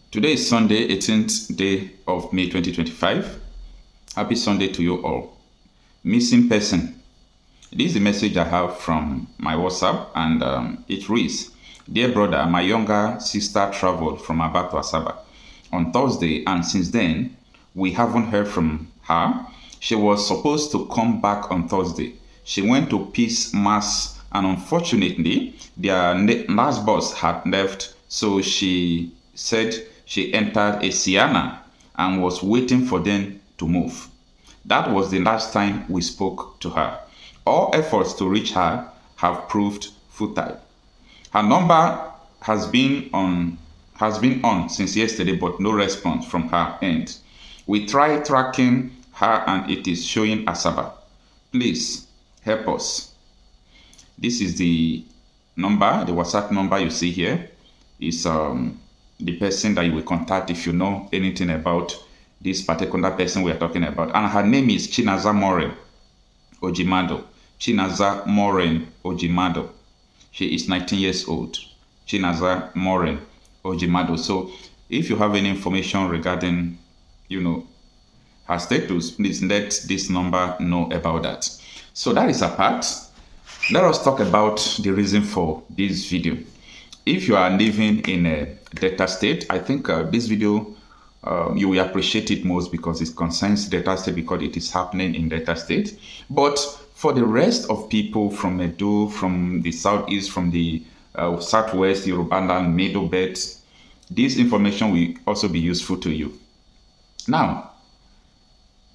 Today is Sunday, 18th day of May 2025. Happy Sunday to you all. Missing person. This is the message I have from my WhatsApp, and it reads, Dear brother, my younger sister traveled from Aba to Asaba on Thursday, and since then, we haven't heard from her. She was supposed to come back on Thursday. She went to Peace Mass, and unfortunately, their last bus had left, so she said she entered a Sienna and was waiting for them to move. That was the last time we spoke to her. All efforts to reach her have proved futile. Her number has been on since yesterday, but no response from her end. We tried tracking her and it is showing Asaba. Please help us. This is the number, the WhatsApp number you see here. Is the person that you will contact if you know anything about this particular person we are talking about. And her name is Chinaza Moren Ojimado. Chinaza Moren Ojimado. She is 19 years old. Chinaza Moren Ojimado. So if you have any information regarding, her status, please let this number know about that. So that is apart. Let us talk about the reason for this video. If you are living in a Delta State, I think this video, you will appreciate it most because it concerns Delta State because it is happening in Delta State. But for the rest of people from Edo, from the Southeast, from the Southwest, Yorubaland, Middle Belt, this information will also be useful to you. Now,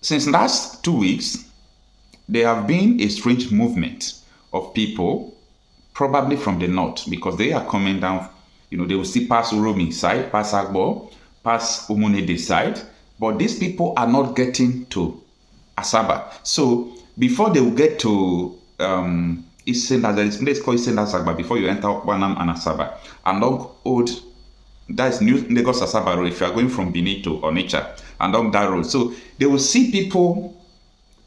since last 2 weeks, there have been a strange movement of people probably from the north, because they are coming down, they will still pass Uromi side, pass Agbo, pass Umunede side, but these people are not getting to Asaba. So before they will get to Isenda, there is a place called Isenda Asaba before you enter Wanam and Asaba. Along that is New Lagos Asaba road if you are going from Benin to Onitsha, along that road. So they will see people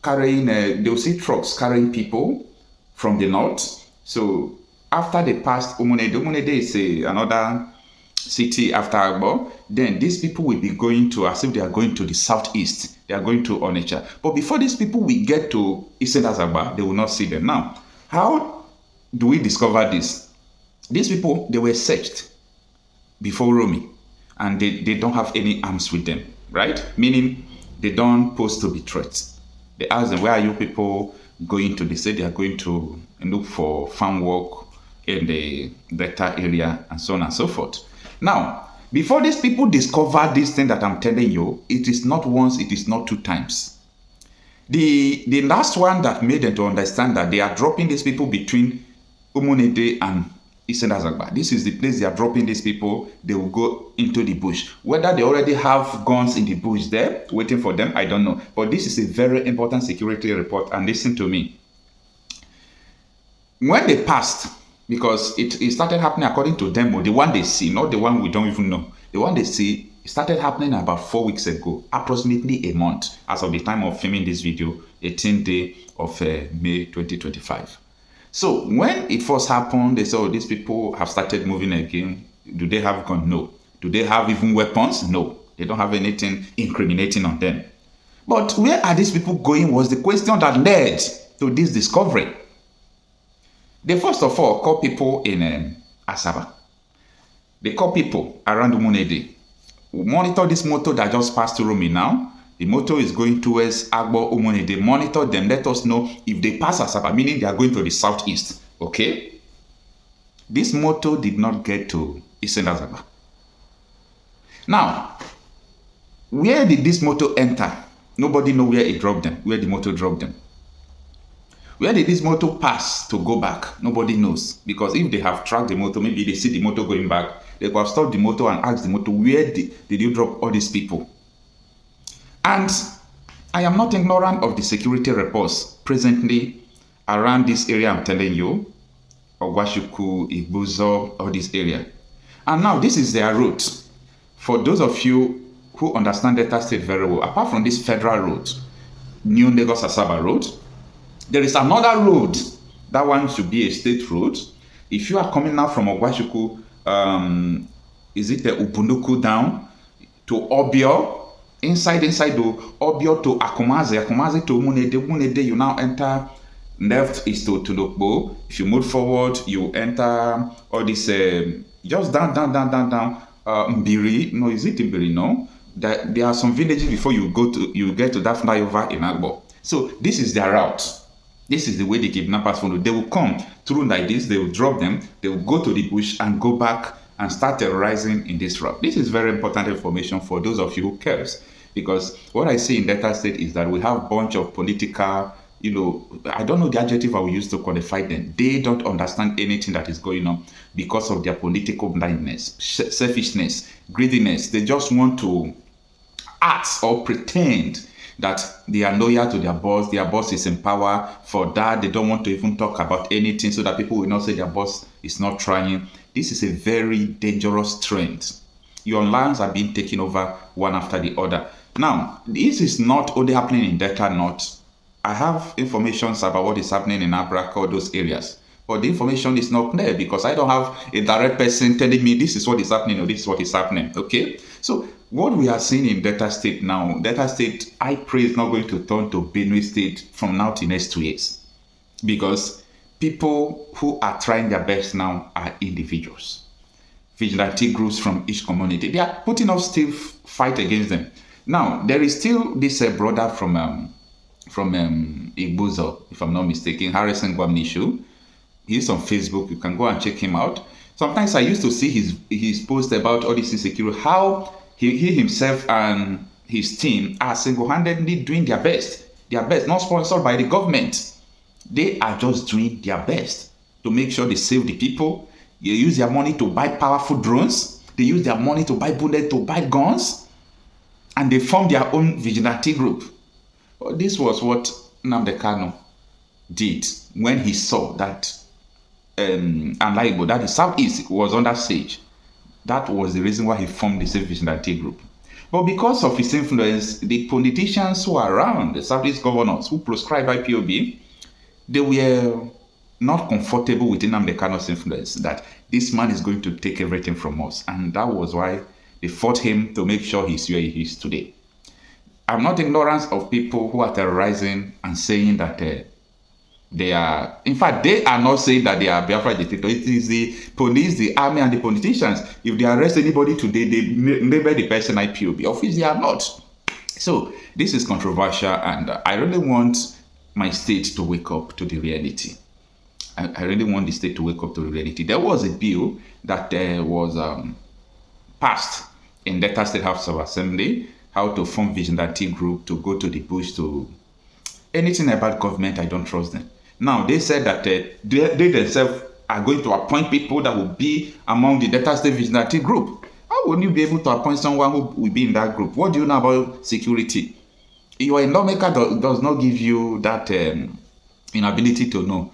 carrying, they will see trucks carrying people from the north. So after they passed Umunede is another city after Agbo, then these people will be going to, as if they are going to the southeast, they are going to Onitsha. But before these people will get to Isenda Asaba, they will not see them. Now, how do we discover this? These people, they were searched before Romi, and they don't have any arms with them, right? Meaning they don't pose to be threats. They ask them, where are you people going to? They say they are going to look for farm work in the Delta area and so on and so forth. Now, before these people discover this thing that I'm telling you, it is not once, it is not two times. The last one that made them to understand that they are dropping these people between Umunede and Isenda Asaba. This is the place they are dropping these people. They will go into the bush. Whether they already have guns in the bush there waiting for them, I don't know. But this is a very important security report, and listen to me. When they passed, because it started happening according to them, the one they see, not the one we don't even know. The one they see, it started happening about 4 weeks ago, approximately a month, as of the time of filming this video, 18th day of May 2025. So when it first happened, they said, oh, these people have started moving again. Do they have guns? No. Do they have even weapons? No. They don't have anything incriminating on them. But where are these people going was the question that led to this discovery. They first of all call people in Asaba. They call people around Umunede. We monitor this motor that just passed through me now. The motor is going towards Agbo Umunede. Monitor them. Let us know if they pass Asaba, meaning they are going to the southeast. Okay? This motor did not get to Isenda Asaba. Now, where did this motor enter? Nobody knows where it dropped them, where the motor dropped them. Where did this motor pass to go back? Nobody knows. Because if they have tracked the motor, maybe they see the motor going back, they could have stopped the motor and asked the motor, where did you drop all these people? And I am not ignorant of the security reports presently around this area I'm telling you, Ogwashuku, Igbozo, all this area. And now this is their route. For those of you who understand Delta State very well, apart from this federal road, New Lagos Asaba road, there is another road. That one should be a state road. If you are coming now from Ogwashuku, is it the Ubunuku down? to Obio, inside the Obio to Akumaze to Munede, you now enter left is to Tunokbo. If you move forward, you enter all this, just down, Mbiri. No, is it Mbiri? No. There are some villages before you get to that flyover in Agbo. So this is their route. This is the way the kidnappers follow. They will come through like this, they will drop them, they will go to the bush and go back and start terrorizing in this route. This is very important information for those of you who cares, because what I see in Delta State is that we have a bunch of political, I don't know the adjective I will use to qualify them. They don't understand anything that is going on because of their political blindness, selfishness, greediness. They just want to act or pretend that they are loyal to their boss is in power. For that, they don't want to even talk about anything so that people will not say their boss is not trying. This is a very dangerous trend. Your lands are being taken over one after the other. Now, this is not only happening in Delta North. I have information about what is happening in Abraka or those areas. But the information is not clear because I don't have a direct person telling me this is what is happening or this is what is happening. Okay? So, what we are seeing in Delta State now, Delta State, I pray, is not going to turn to Benue State from now to next 2 years. Because people who are trying their best now are individuals. Vigilante groups from each community. They are putting up stiff fight against them. Now, there is still this brother from Igbo, if I'm not mistaken, Harrison Gwamnishu. He's on Facebook. You can go and check him out. Sometimes I used to see his post about all this insecurity, how he himself and his team are single-handedly doing their best, not sponsored by the government. They are just doing their best to make sure they save the people. They use their money to buy powerful drones. They use their money to buy bullets, to buy guns. And they form their own vigilante group. Well, this was what Nnamdi Kanu did when he saw that Igbo, that the Southeast was under siege. That was the reason why he formed the vigilante group. But because of his influence, the politicians who are around, the Southeast governors who proscribe IPOB, they were not comfortable with Nnamdi Kanu's influence, that this man is going to take everything from us. And that was why they fought him to make sure he's where he is today. I'm not ignorant of people who are terrorizing and saying that they are, in fact, they are not saying that they are Biafra dictators. It is the police, the army, and the politicians. If they arrest anybody today, they label the person IPOB. Of which they are not. So this is controversial, and I really want my state to wake up to the reality. I really want the state to wake up to the reality. There was a bill that was passed in Delta State House of Assembly, how to form vigilante group, to go to the bush, to anything about government. I don't trust them. Now, they said that they themselves are going to appoint people that will be among the Delta State vigilante group. How will you be able to appoint someone who will be in that group? What do you know about security? Your lawmaker does not give you that inability to know,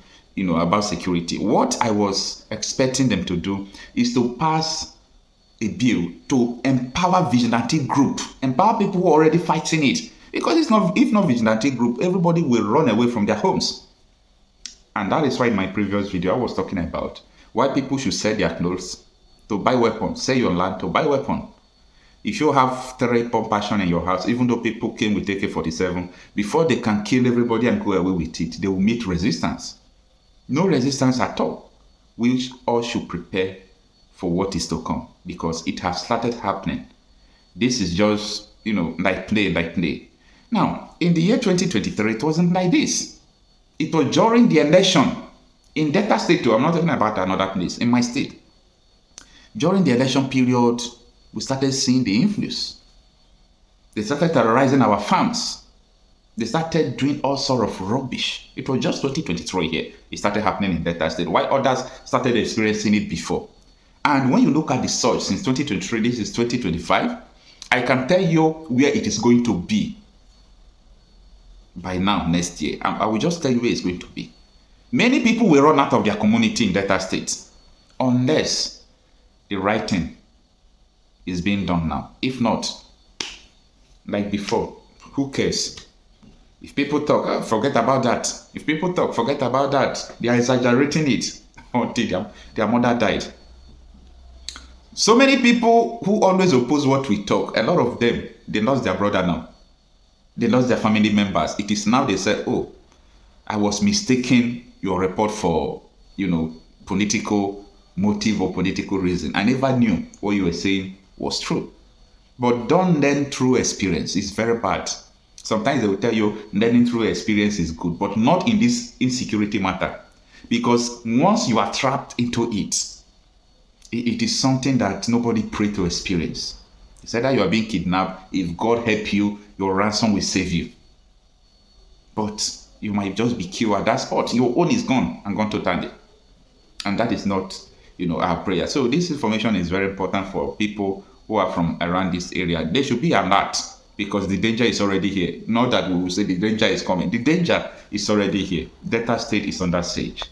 about security. What I was expecting them to do is to pass a bill to empower vigilante group, empower people who are already fighting it. Because if not vigilante group, everybody will run away from their homes. And that is why in my previous video I was talking about why people should sell their clothes to buy weapons, sell your land to buy weapons. If you have 3 pump passion in your house, even though people came with AK-47, before they can kill everybody and go away with it, they will meet resistance. No resistance at all. We all should prepare for what is to come, because it has started happening. This is just, like play. Now, in the year 2023, it wasn't like this. It was during the election in Delta State too. I'm not talking about another place, in my state. During the election period, we started seeing the influence. They started terrorizing our farms. They started doing all sort of rubbish. It was just 2023 here. It started happening in Delta State, while others started experiencing it before. And when you look at the surge since 2023, this is 2025, I can tell you where it is going to be by now, next year. I will just tell you where it's going to be. Many people will run out of their community in Delta State unless the right thing is being done now. If not, like before, who cares? If people talk, forget about that. If people talk, forget about that. They are exaggerating it until their mother died. So many people who always oppose what we talk, a lot of them, they lost their brother now. They lost their family members. It is now they say, oh, I was mistaken your report for, political motive or political reason. I never knew what you were saying was true. But don't learn through experience. It's very bad. Sometimes they will tell you learning through experience is good, but not in this insecurity matter. Because once you are trapped into it, it is something that nobody pray to experience. It's either you are being kidnapped, if God help you, your ransom will save you. But you might just be killed at that spot. Your own is gone and gone totally. And that is not, our prayer. So this information is very important for people who are from around this area. They should be alert because the danger is already here. Not that we will say the danger is coming. The danger is already here. Delta State is under siege.